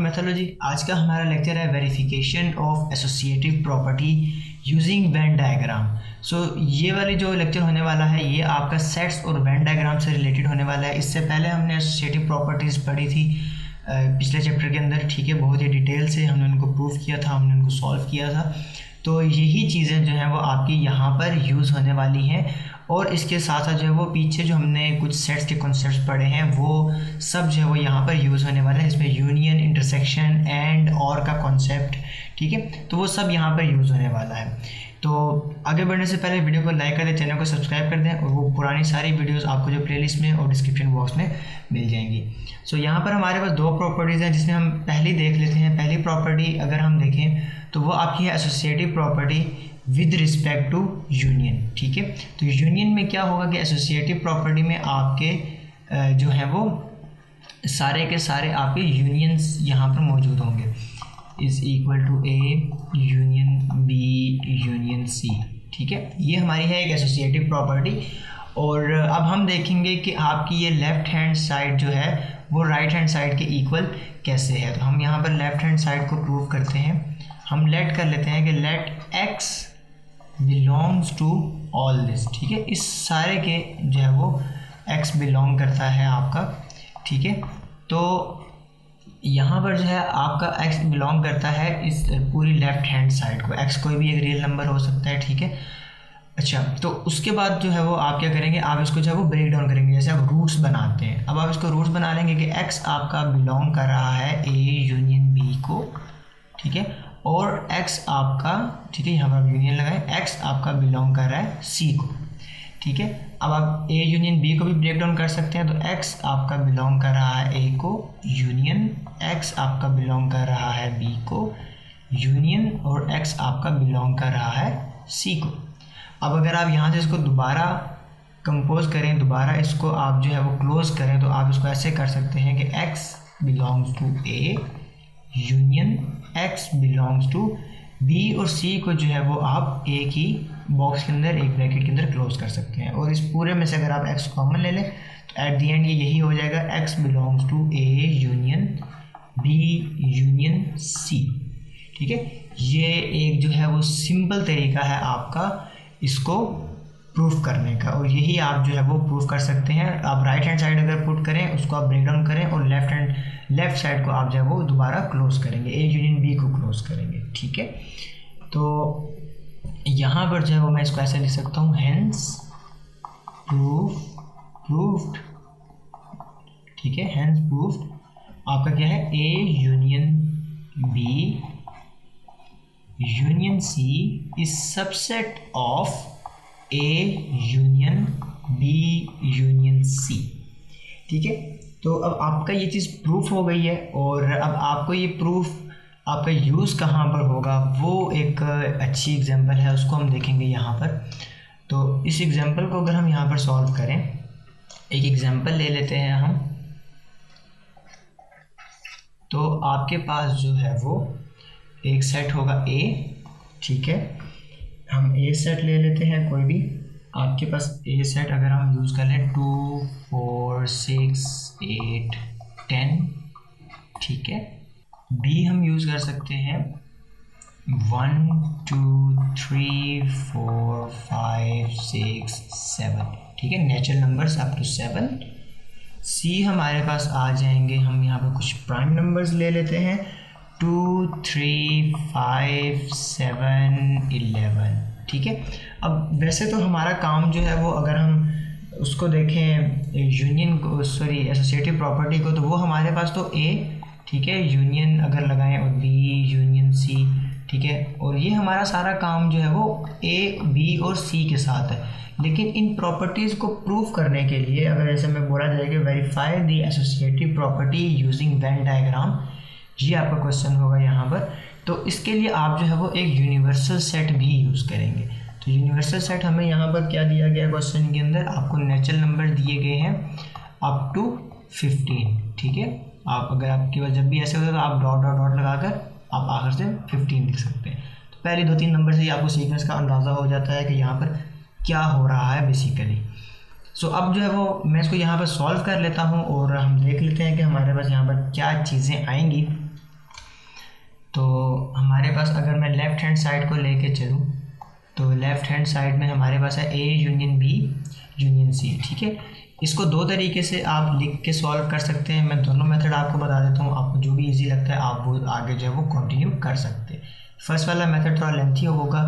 Mythology. आज का हमारा लेक्चर है verification of associative property using Venn diagram. ये वाली जो लेक्चर होने वाला है ये आपका सेट्स और वेन डायग्राम से रिलेटेड होने वाला है। इससे पहले हमने एसोसिएटिव प्रॉपर्टीज़ पढ़ी थी पिछले चैप्टर के अंदर, ठीक है। बहुत ही डिटेल से हमने उनको प्रूव किया था, हमने उनको सॉल्व किया था। तो यही चीज़ें जो हैं वो आपकी यहाँ पर यूज़ होने वाली हैं। और इसके साथ साथ जो है वो पीछे जो हमने कुछ सेट्स के कॉन्सेप्ट्स पढ़े हैं वो सब जो है वो यहाँ पर यूज़ होने वाले हैं। इसमें यूनियन, इंटरसेक्शन, एंड, और का कॉन्सेप्ट, ठीक है। तो वो सब यहाँ पर यूज़ होने वाला है। तो आगे बढ़ने से पहले वीडियो को लाइक कर दें, चैनल को सब्सक्राइब कर दें, और वो पुरानी सारी वीडियोस आपको जो प्लेलिस्ट में और डिस्क्रिप्शन बॉक्स में मिल जाएंगी। यहाँ पर हमारे पास दो प्रॉपर्टीज़ हैं जिसमें हम पहली देख लेते हैं। पहली प्रॉपर्टी अगर हम देखें तो वो आपकी है associative property with respect to union, ठीक है। तो यूनियन में क्या होगा कि एसोसिएटिव प्रॉपर्टी में आपके जो है वो सारे के सारे आपके यूनियंस यहाँ पर मौजूद होंगे। Is equal to A union B union C, ठीक है। ये हमारी है एक एसोसिएटिव प्रॉपर्टी। और अब हम देखेंगे कि आपकी ये लेफ़्ट हैंड साइड जो है वो राइट हैंड साइड के इक्वल कैसे है। तो हम यहाँ पर लेफ़्ट हैंड साइड को प्रूव करते हैं। हम लेट कर लेते हैं कि let x belongs to all this, ठीक है। इस सारे के जो है वो x बिलोंग करता है आपका, ठीक है। तो यहाँ पर जो है आपका x बिलोंग करता है इस पूरी लेफ्ट हैंड साइड को। x कोई भी एक रियल नंबर हो सकता है, ठीक है। अच्छा, तो उसके बाद जो है वो आप क्या करेंगे, आप इसको जो है वो ब्रेक डाउन करेंगे। जैसे आप रूट्स बनाते हैं, अब आप इसको रूट्स बना लेंगे कि x आपका बिलोंग कर रहा है a यूनियन b को, ठीक है। और x आपका, ठीक है, यहाँ पर आप यूनियन लगाएं, x आपका बिलोंग कर रहा है c को, ठीक है। अब आप a यूनियन b को भी ब्रेक डाउन कर सकते हैं। तो x आपका बिलोंग कर रहा है a को यूनियन, x आपका बिलोंग कर रहा है b को यूनियन, और x आपका बिलोंग कर रहा है c को। अब अगर आप यहाँ से इसको दोबारा कंपोज करें, दोबारा इसको आप जो है वो क्लोज करें, तो आप इसको ऐसे कर सकते हैं कि x belongs to a union x belongs to b, और c को जो है वो आप एक ही बॉक्स के अंदर, एक ब्रैकेट के अंदर क्लोज कर सकते हैं। और इस पूरे में से अगर आप x कॉमन ले लें तो एट दी एंड ये यही हो जाएगा, x belongs to a union b union c, ठीक है। ये एक जो है वो सिंपल तरीका है आपका इसको प्रूफ करने का, और यही आप जो है वो प्रूफ कर सकते हैं। आप राइट हैंड साइड अगर पुट करें, उसको आप ब्रेक डाउन करें, और लेफ्ट साइड को आप जो है वो दोबारा क्लोज करेंगे, ए यूनियन बी को क्लोज करेंगे, ठीक है। तो यहाँ पर जो है वो मैं इसको ऐसे लिख सकता हूँ, हेंस प्रूफ्ड, ठीक है। हेंस प्रूफ्ड आपका क्या है, A union B union C is subset of A union B union C, ठीक है। तो अब आपका ये चीज़ प्रूफ हो गई है, और अब आपको ये प्रूफ आपका यूज़ कहाँ पर होगा वो एक अच्छी एग्जांपल है, उसको हम देखेंगे यहाँ पर। तो इस एग्जांपल को अगर हम यहाँ पर सॉल्व करें, एक एग्जांपल ले लेते हैं हम। तो आपके पास जो है वो एक सेट होगा A, ठीक है। हम A सेट ले लेते हैं कोई भी। आपके पास A सेट अगर हम यूज़ कर लें 2 4 6 8 10, ठीक है। B हम यूज़ कर सकते हैं 1 2 3 4 5 6 7, ठीक है। Natural numbers up to 7। C हमारे पास आ जाएंगे, हम यहाँ पर कुछ प्राइम नंबर्स ले लेते हैं 2 3 5 7 11, ठीक है। अब वैसे तो हमारा काम जो है वो अगर हम उसको देखें यूनियन को, सॉरी एसोसिएटिव प्रॉपर्टी को, तो वो हमारे पास तो A, ठीक है, यूनियन अगर लगाएं, और B यूनियन C, ठीक है। और ये हमारा सारा काम जो है वो A B और C के साथ है। लेकिन इन प्रॉपर्टीज़ को प्रूफ करने के लिए अगर ऐसे में बोला जाए कि verify the associative property using Venn diagram, ये आपका क्वेश्चन होगा यहाँ पर। तो इसके लिए आप जो है वो एक यूनिवर्सल सेट भी यूज़ करेंगे। तो यूनिवर्सल सेट हमें यहाँ पर क्या दिया गया क्वेश्चन के अंदर, आपको नेचुरल नंबर दिए गए हैं अप टू 15, ठीक है। आप अगर आपके पास जब भी ऐसे होता है तो आप डॉट डॉट डॉट लगाकर आप आखिर से 15 लिख सकते हैं। तो पहले 2-3 नंबर से ही आपको सीक्वेंस का अंदाज़ा हो जाता है कि यहाँ पर क्या हो रहा है बेसिकली। अब जो है वो मैं इसको यहाँ पर सॉल्व कर लेता हूँ, और हम देख लेते हैं कि हमारे पास यहाँ पर क्या चीज़ें आएंगी। तो हमारे पास अगर मैं लेफ़्ट हैंड साइड को लेके चलूँ तो लेफ़्ट हैंड साइड में हमारे पास है A union B union C, ठीक है। इसको दो तरीके से आप लिख के सॉल्व कर सकते हैं। मैं दोनों मेथड आपको बता देता हूँ, आपको जो भी इजी लगता है आप वो आगे जो है वो कंटिन्यू कर सकते हैं। फर्स्ट वाला मेथड थोड़ा लेंथी होगा,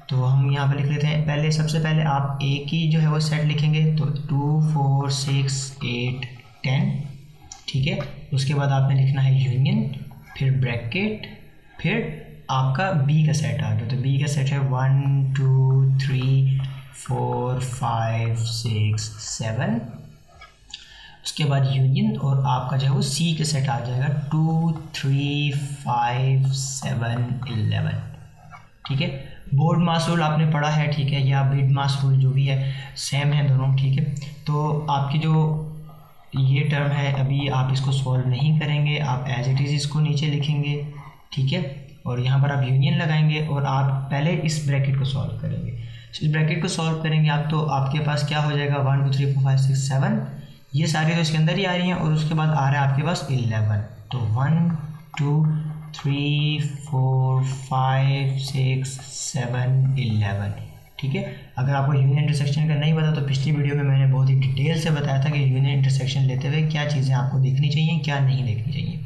तो हम यहाँ पर लिख लेते हैं। पहले सबसे पहले आप A की जो है वो सेट लिखेंगे, तो 2 4 6 8 10, ठीक है। उसके बाद आपने लिखना है यूनियन, फिर ब्रैकेट, फिर आपका B का सेट आ गया। तो B का सेट है 1 2 3 4 5 6 7, उसके बाद यूनियन और आपका जो है वो C का सेट आ जाएगा 2 3 5 7 11, ठीक है। बोर्ड मास रूल आपने पढ़ा है, ठीक है, या बिड मास रूल जो भी है सेम है दोनों, ठीक है। तो आपकी जो ये टर्म है अभी आप इसको सॉल्व नहीं करेंगे, आप एज इट इज़ इसको नीचे लिखेंगे, ठीक है, और यहाँ पर आप यूनियन लगाएंगे और आप पहले इस ब्रैकेट को सॉल्व करेंगे। इस ब्रैकेट को सॉल्व करेंगे आप, तो आपके पास क्या हो जाएगा 1 2 3 4 5 6 7, ये सारी तो इसके अंदर ही आ रही हैं, और उसके बाद आ रहा है आपके पास 11। तो 1 2 3 4 5 6 7 11, ठीक है। अगर आपको यूनियन इंटरसेक्शन का नहीं पता तो पिछली वीडियो में मैंने बहुत ही डिटेल से बताया था कि यूनियन इंटरसेक्शन लेते हुए क्या चीज़ें आपको देखनी चाहिए, क्या नहीं देखनी चाहिए।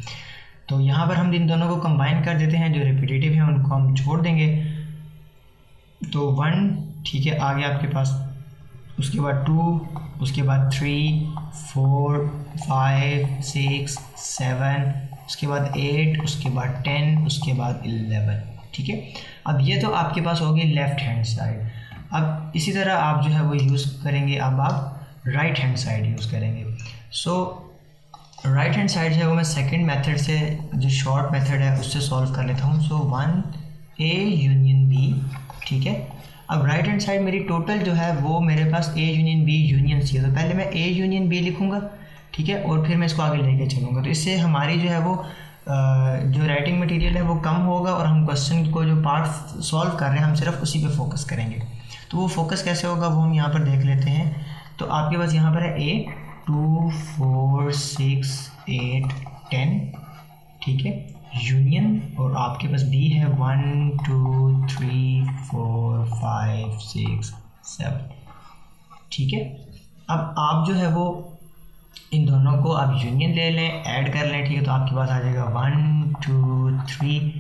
तो यहाँ पर हम इन दोनों को कंबाइन कर देते हैं, जो रिपीटेटिव हैं उनको हम छोड़ देंगे। तो 1, ठीक है, आ गया आपके पास, उसके बाद 2, उसके बाद 3 4 5 6 7, उसके बाद 8, उसके बाद 10, उसके बाद 11, ठीक है। अब ये तो आपके पास होगी लेफ़्ट हैंड साइड। अब इसी तरह आप जो है वो यूज़ करेंगे, अब आप राइट हैंड साइड यूज़ करेंगे। सो राइट हैंड साइड जो है वो मैं सेकंड मेथड से, जो शॉर्ट मेथड है उससे सॉल्व कर लेता हूँ। सो 1 A यूनियन B, ठीक है। अब राइट हैंड साइड मेरी टोटल जो है वो मेरे पास A union B union C है, तो पहले मैं A यूनियन B लिखूँगा, ठीक है, और फिर मैं इसको आगे लेके चलूँगा। तो इससे हमारी जो है वो जो राइटिंग मटेरियल है वो कम होगा, और हम क्वेश्चन को जो पार्ट सॉल्व कर रहे हैं हम सिर्फ उसी पे फोकस करेंगे। तो वो फोकस कैसे होगा वो हम यहाँ पर देख लेते हैं। तो आपके पास यहाँ पर है A 2 4 6 8 10, ठीक है, यूनियन, और आपके पास B है 1 2 3 4 5 6 7, ठीक है। अब आप जो है वो इन दोनों को आप यूनियन ले लें, ऐड कर लें, ठीक है। तो आपके पास आ जाएगा 1 2 3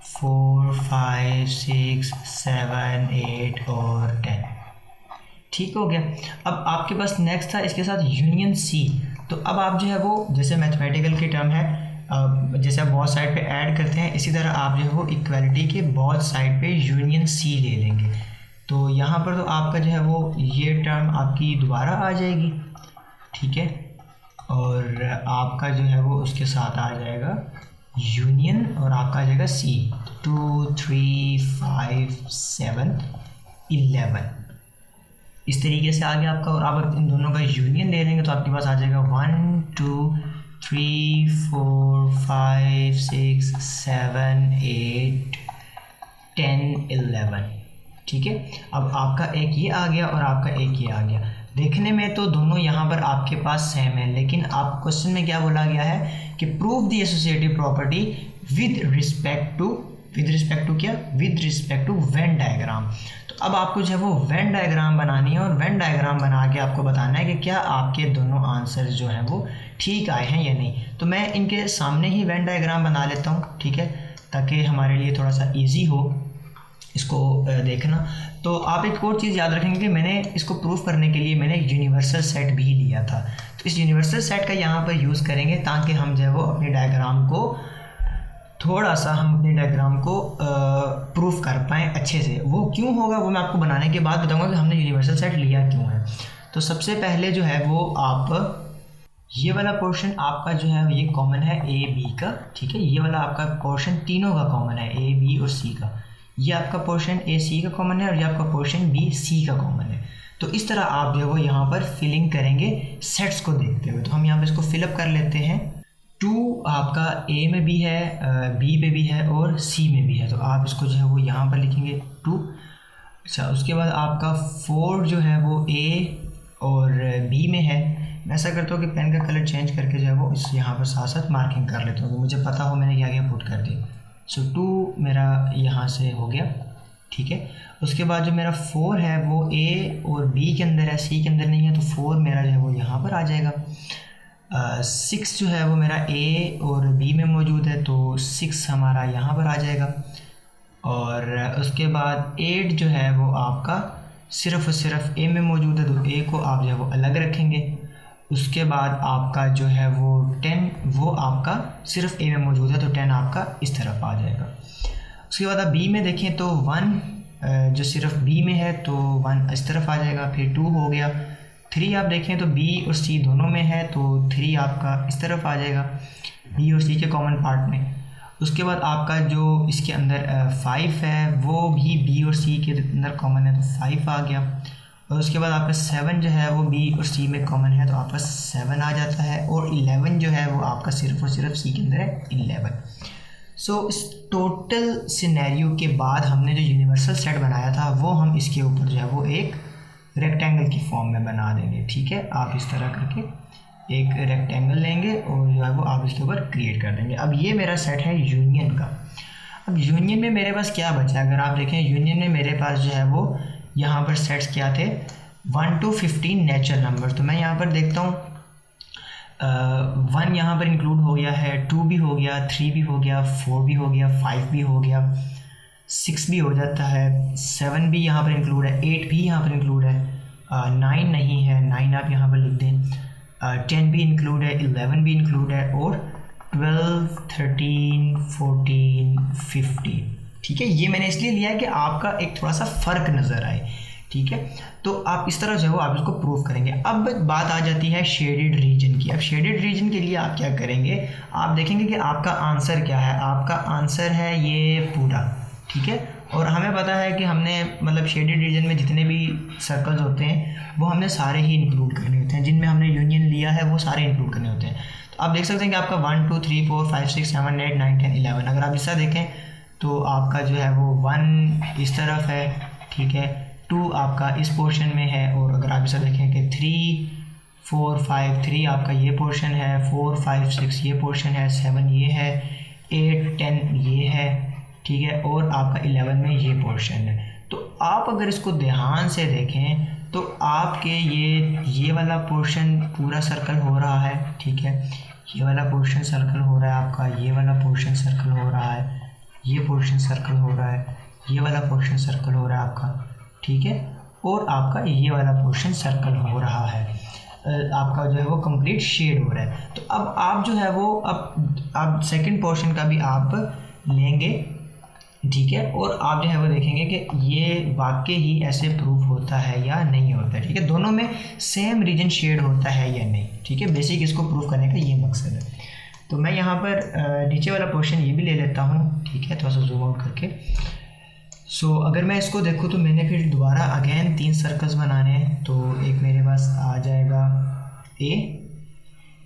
4 5 6 7 8 और 10, ठीक हो गया। अब आपके पास नेक्स्ट था इसके साथ यूनियन C। तो अब आप जो है वो जैसे मैथमेटिकल की टर्म है, जैसे आप बहुत साइड पे ऐड करते हैं, इसी तरह आप जो है वो इक्वालिटी के बहुत साइड पे यूनियन C ले लेंगे। तो यहाँ पर तो आपका जो है वो ये टर्म आपकी दोबारा आ जाएगी, ठीक है, और आपका जो है वो उसके साथ आ जाएगा यूनियन, और आपका आ जाएगा C 2 3 5 7 11, इस तरीके से आ गया आपका। और आप इन दोनों का यूनियन ले लेंगे तो आपके पास आ जाएगा 1 2 3 4 5 6 7 8 10 11, ठीक है। अब आपका एक ये आ गया और आपका एक ये आ गया। देखने में तो दोनों यहाँ पर आपके पास सेम है, लेकिन आप क्वेश्चन में क्या बोला गया है कि prove the associative property with respect to क्या, with respect to Venn diagram. तो अब आपको जो है वो वेन डायग्राम बनानी है, और वेन डायग्राम बना के आपको बताना है कि क्या आपके दोनों आंसर जो हैं वो ठीक आए हैं या नहीं। तो मैं इनके सामने ही वेन डायग्राम बना लेता हूँ, ठीक है, ताकि हमारे लिए थोड़ा सा ईजी हो इसको देखना। तो आप एक और चीज़ याद रखेंगे कि मैंने इसको प्रूफ करने के लिए मैंने यूनिवर्सल सेट भी लिया था। तो इस यूनिवर्सल सेट का यहाँ पर यूज़ करेंगे ताकि हम जो है वो अपने डायग्राम को थोड़ा सा प्रूफ कर पाएँ अच्छे से। वो क्यों होगा वो मैं आपको बनाने के बाद बताऊँगा कि हमने यूनिवर्सल सेट लिया क्यों है। तो सबसे पहले जो है वो आप ये वाला पोर्शन आपका जो है ये कॉमन है A B का, ठीक है, ये वाला आपका पोर्शन तीनों का कॉमन है A B और C का। ये आपका पोर्शन A C का कॉमन है और ये आपका पोर्शन B C का कॉमन है। तो इस तरह आप जो है वो यहाँ पर फिलिंग करेंगे सेट्स को देखते हुए। तो हम यहाँ पे इसको फिलअप कर लेते हैं। 2 आपका A में भी है, B में भी है और C में भी है, तो आप इसको जो है वो यहाँ पर लिखेंगे 2। अच्छा, उसके बाद आपका 4 जो है वो A और B में है। मैं ऐसा करता हूँ कि पेन का कलर चेंज करके जो है वो इस यहाँ पर साथ साथ मार्किंग कर लेता हूँ, तो मुझे पता हो मैंने क्या क्या पुट कर दिया। सो 2 मेरा यहाँ से हो गया, ठीक है। उसके बाद जो मेरा 4 है वो ए और बी के अंदर है, सी के अंदर नहीं है, तो 4 मेरा जो है वो यहाँ पर आ जाएगा। 6 जो है वो मेरा ए और बी में मौजूद है, तो 6 हमारा यहाँ पर आ जाएगा। और उसके बाद 8 जो है वो आपका सिर्फ़ और सिर्फ ए में मौजूद है, तो ए को आप जो है वो अलग रखेंगे। उसके बाद आपका जो है वो 10 वो आपका सिर्फ ए में मौजूद है, तो 10 आपका इस तरफ आ जाएगा। उसके बाद आप बी में देखें तो 1 जो सिर्फ बी में है, तो 1 इस तरफ आ जाएगा। फिर 2 हो गया। 3 आप देखें तो बी और सी दोनों में है, तो 3 आपका इस तरफ आ जाएगा बी और सी के कॉमन पार्ट में। उसके बाद आपका जो इसके अंदर 5 है वो भी बी और सी के अंदर कॉमन है, तो 5 आ गया। और उसके बाद आपका 7 जो है वो बी और सी में कॉमन है, तो आपका 7 आ जाता है। और 11 जो है वो आपका सिर्फ और सिर्फ सी के अंदर है, 11। सो इस टोटल सिनेरियो के बाद हमने जो यूनिवर्सल सेट बनाया था वो हम इसके ऊपर जो है वो एक रेक्टेंगल की फॉर्म में बना देंगे, ठीक है। आप इस तरह करके एक रेक्टेंगल लेंगे और जो है वो आप इसके ऊपर क्रिएट कर देंगे। अब ये मेरा सेट है यूनियन का। अब यूनियन में मेरे पास क्या बचा है, अगर आप देखें यूनियन में मेरे पास जो है वो यहाँ पर सेट्स क्या थे, 1 to 15 नेचुरल नंबर। तो मैं यहाँ पर देखता हूँ 1 यहाँ पर इंक्लूड हो गया है, 2 भी हो गया, 3 भी हो गया, 4 भी हो गया, 5 भी हो गया, 6 भी हो जाता है, 7 भी यहाँ पर इंक्लूड है, 8 भी यहाँ पर इंक्लूड है, 9 नहीं है, 9 आप यहाँ पर लिख दें, 10 भी इंक्लूड है, 11 भी इंक्लूड है, और 12, 13, 14, 15, ठीक है। ये मैंने इसलिए लिया है कि आपका एक थोड़ा सा फ़र्क नज़र आए, ठीक है। तो आप इस तरह जो है वो आप इसको प्रूव करेंगे। अब बात आ जाती है शेडेड रीजन की। अब शेडेड रीजन के लिए आप क्या करेंगे, आप देखेंगे कि आपका आंसर क्या है। आपका आंसर है ये पूरा, ठीक है। और हमें पता है कि हमने मतलब शेडेड रीजन में जितने भी सर्कल्स होते हैं वो हमने सारे ही इंक्लूड करने होते हैं, जिनमें हमने यूनियन लिया है वो सारे इंक्लूड करने होते हैं। तो आप देख सकते हैं कि आपका 1 2 3 4 5 6 7 8 9 10 11, अगर आप इसका देखें तो आपका जो है वो 1 इस तरफ है, ठीक है, 2 आपका इस पोर्शन में है, और अगर आप इसे देखें कि 3 4 5 3 आपका ये पोर्शन है, 4 5 6 ये पोर्शन है, 7 ये है, 8 10 ये है, ठीक है, और आपका 11 में ये पोर्शन है। तो आप अगर इसको ध्यान से देखें तो आपके ये वाला पोर्शन पूरा सर्कल हो रहा है, ठीक है, ये वाला पोर्शन सर्कल हो रहा है आपका, ये वाला पोर्शन सर्कल हो रहा है, ये पोर्शन सर्कल हो रहा है, ये वाला पोर्शन सर्कल हो रहा है आपका, ठीक है, और आपका ये वाला पोर्शन सर्कल हो रहा है, आपका जो है वो कंप्लीट शेड हो रहा है। तो अब आप जो है वो अब सेकंड पोर्शन का भी आप लेंगे, ठीक है, और आप जो है वो देखेंगे कि ये वाकई ही ऐसे प्रूफ होता है या नहीं होता है, ठीक है, दोनों में सेम रीजन शेड होता है या नहीं, ठीक है। बेसिक इसको प्रूफ करने का ये मकसद है। तो मैं यहाँ पर नीचे वाला पोर्शन ये भी ले लेता हूँ, ठीक है, थोड़ा सा जूम आउट करके। सो अगर मैं इसको देखूँ तो मैंने फिर दोबारा अगेन 3 सर्कल्स बनाने हैं, तो एक मेरे पास आ जाएगा ए,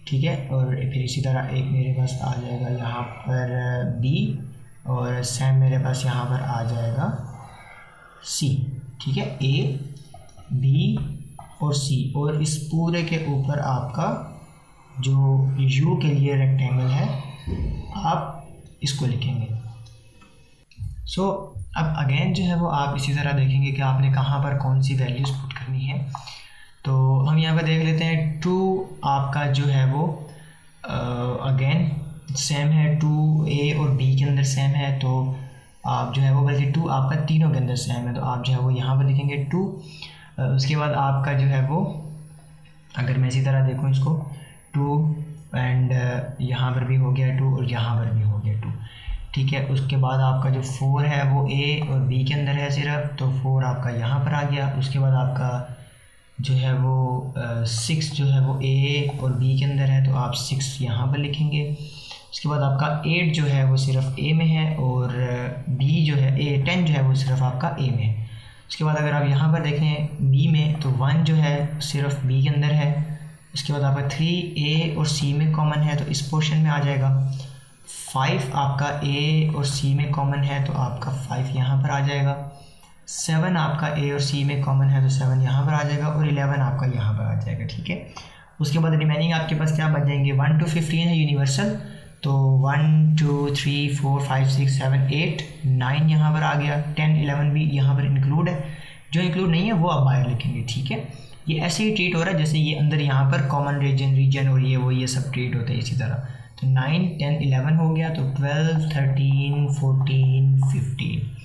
ठीक है, और फिर इसी तरह एक मेरे पास आ जाएगा यहाँ पर बी, और सेम मेरे पास यहाँ पर आ जाएगा सी, ठीक है, ए बी और सी, और इस पूरे के ऊपर आपका जो यू के लिए रेक्टेंगल है आप इसको लिखेंगे। सो अब अगेन जो है वो आप इसी तरह देखेंगे कि आपने कहाँ पर कौन सी वैल्यूज़ पुट करनी है। तो हम यहाँ पर देख लेते हैं 2 आपका जो है वो अगेन सेम है, 2 ए और बी के अंदर सेम है, तो आप जो है वो बल्कि 2 आपका तीनों के अंदर सेम है, तो आप जो है वो यहाँ पर लिखेंगे 2। उसके बाद आपका जो है वो अगर मैं इसी तरह देखूँ इसको 2 एंड यहाँ पर भी हो गया 2 और यहाँ पर भी हो गया 2, ठीक है। उसके बाद आपका जो 4 है वो ए और बी के अंदर है सिर्फ, तो 4 आपका यहाँ पर आ गया। उसके बाद आपका जो है वो 6 जो है वो ए और बी के अंदर है, तो आप 6 यहाँ पर लिखेंगे। उसके बाद आपका 8 जो है वो सिर्फ ए में है, और बी जो है 10 जो है वो सिर्फ आपका ए में है। उसके बाद अगर आप यहाँ पर देखें बी में तो 1 जो है सिर्फ बी के अंदर है। उसके बाद आपका 3 ए और सी में कॉमन है, तो इस पोर्शन में आ जाएगा। 5 आपका ए और सी में कॉमन है, तो आपका 5 यहाँ पर आ जाएगा। 7 आपका ए और सी में कॉमन है, तो 7 यहाँ पर आ जाएगा, और 11 आपका यहाँ पर आ जाएगा, ठीक है। उसके बाद रिमेनिंग आपके पास क्या बच जाएंगे, 1 to 15 है यूनिवर्सल, तो 1 2 3 4 5 6 7 8 9 यहाँ पर आ गया, 10 11 भी यहाँ पर इंक्लूड है, जो इंक्लूड नहीं है वो आप बाहर लिखेंगे, ठीक है। ये ऐसे ही ट्रीट हो रहा है जैसे ये अंदर यहाँ पर कॉमन रीजन और ये सब ट्रीट होते हैं इसी तरह। तो 9 10 11 हो गया, तो 12 13 14 15।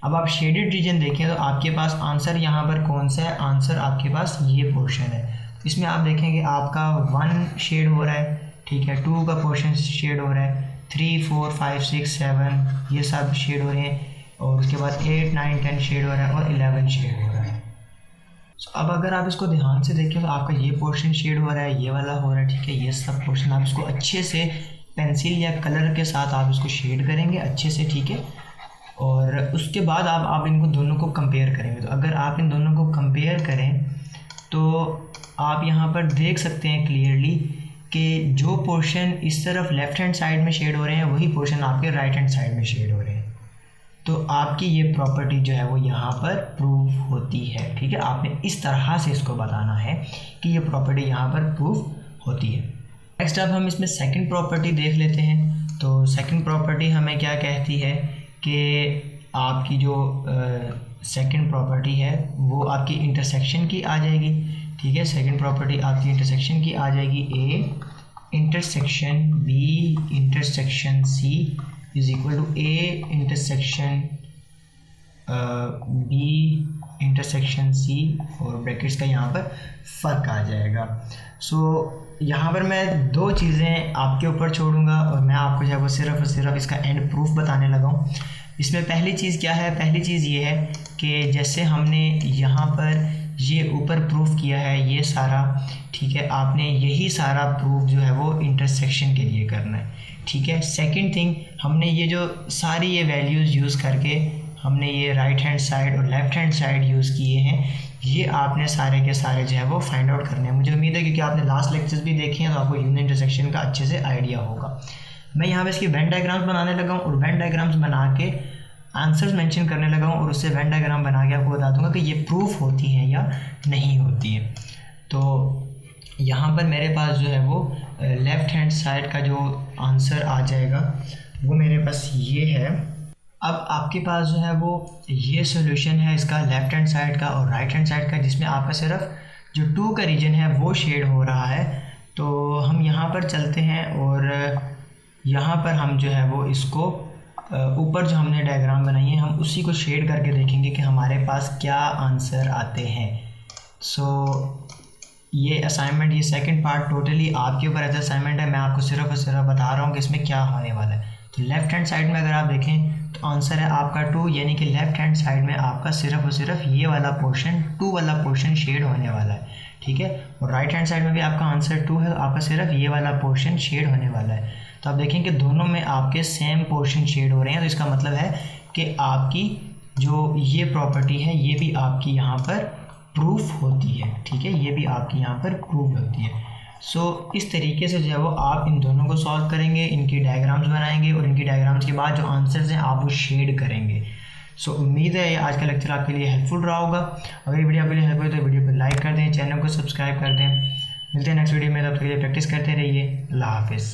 अब आप शेडेड रीजन देखें तो आपके पास आंसर यहाँ पर कौन सा है, आंसर आपके पास ये पोर्शन है। इसमें आप देखेंगे आपका 1 शेड हो रहा है, ठीक है, 2 का पोर्शन शेड हो रहा है, 3 4 5 6 7 ये सब शेड हो रहे हैं, और उसके बाद 8 9 10 शेड हो रहा है, और 11 शेड हो रहा है। अब अगर आप इसको ध्यान से देखें तो आपका ये पोर्शन शेड हो रहा है, ये वाला हो रहा है, ठीक है, ये सब पोर्शन आप इसको अच्छे से पेंसिल या कलर के साथ आप इसको शेड करेंगे अच्छे से, ठीक है। और उसके बाद आप इनको दोनों को कंपेयर करेंगे। तो अगर आप इन दोनों को कंपेयर करें तो आप यहाँ पर देख सकते हैं क्लियरली कि जो पोर्शन इस तरफ लेफ़्ट हैंड साइड में शेड हो रहे हैं वही पोर्शन आपके राइट हैंड साइड में शेड हो रहे हैं। तो आपकी ये प्रॉपर्टी जो है वो यहाँ पर प्रूव होती है, ठीक है। आपने इस तरह से इसको बताना है कि ये प्रॉपर्टी यहाँ पर प्रूव होती है। नेक्स्ट अब हम इसमें सेकंड प्रॉपर्टी देख लेते हैं। तो सेकंड प्रॉपर्टी हमें क्या कहती है कि आपकी जो सेकंड प्रॉपर्टी है वो आपकी इंटरसेक्शन की आ जाएगी, ठीक है। सेकंड प्रॉपर्टी आपकी इंटरसेक्शन की आ जाएगी, A intersection B intersection C is equal to A intersection B intersection C, और ब्रैकेट्स का यहाँ पर फ़र्क आ जाएगा। सो यहाँ पर मैं दो चीज़ें आपके ऊपर छोड़ूंगा और मैं आपको जो है वो सिर्फ और सिर्फ इसका एंड प्रूफ बताने लगा हूँ। इसमें पहली चीज़ क्या है, पहली चीज़ ये है कि जैसे हमने यहाँ पर ये ऊपर प्रूफ किया है ये सारा, ठीक है, आपने यही सारा प्रूफ जो है वो इंटरसेक्शन के लिए करना है, ठीक है। सेकंड थिंग, हमने ये जो सारी ये वैल्यूज़ यूज़ करके हमने ये राइट हैंड साइड और लेफ़्ट हैंड साइड यूज़ किए हैं, ये आपने सारे के सारे जो है वो फाइंड आउट करने हैं। मुझे उम्मीद है क्योंकि आपने लास्ट लेक्चर्स भी देखे हैं तो आपको यूनियन इंटरसेक्शन का अच्छे से आइडिया होगा। मैं यहाँ पे इसकी वेन डायग्राम्स बनाने लगा हूँ और वेन डायग्राम्स बना के आंसर्स मेंशन करने लगा हूँ और उससे वेन डायग्राम बना के आपको बता दूंगा कि ये प्रूफ होती हैं या नहीं होती है। तो यहाँ पर मेरे पास जो है वो लेफ़्ट हैंड साइड का जो आंसर आ जाएगा वो मेरे पास ये है। अब आपके पास जो है वो ये सॉल्यूशन है इसका लेफ़्ट हैंड साइड का और राइट हैंड साइड का, जिसमें आपका सिर्फ जो 2 का रीजन है वो शेड हो रहा है। तो हम यहाँ पर चलते हैं और यहाँ पर हम जो है वो इसको ऊपर जो हमने डायग्राम बनाई है हम उसी को शेड करके देखेंगे कि हमारे पास क्या आंसर आते हैं। सो ये असाइनमेंट, ये सेकंड पार्ट टोटली आपके ऊपर ऐसा असाइनमेंट है, मैं आपको सिर्फ और सिर्फ बता रहा हूँ कि इसमें क्या होने वाला है। तो लेफ़्ट हैंड साइड में अगर आप देखें तो आंसर है आपका 2, यानी कि लेफ़्ट हैंड साइड में आपका सिर्फ और सिर्फ ये वाला पोर्शन 2 वाला पोर्शन शेड होने वाला है, ठीक है। और राइट हैंड साइड में भी आपका आंसर 2 है, आपका सिर्फ ये वाला पोर्शन शेड होने वाला है। तो आप देखें कि दोनों में आपके सेम पोर्शन शेड हो रहे हैं, तो इसका मतलब है कि आपकी जो ये प्रॉपर्टी है ये भी आपकी यहाँ पर प्रूफ होती है, ठीक है, ये भी आपकी यहाँ पर प्रूफ होती है। सो इस तरीके से जो है वो आप इन दोनों को सॉल्व करेंगे, इनकी डायग्राम्स बनाएंगे और इनकी डायग्राम्स के बाद जो आंसर्स हैं आप वो शेड करेंगे। सो उम्मीद है आज का लेक्चर आपके लिए हेल्पफुल रहा होगा। अगर ये वीडियो आपके लिए हेल्पफुल है तो वीडियो को लाइक कर दें, चैनल को सब्सक्राइब कर दें। मिलते हैं नेक्स्ट वीडियो में, तब तक के लिए प्रैक्टिस करते रहिए। अल्लाह हाफिज़।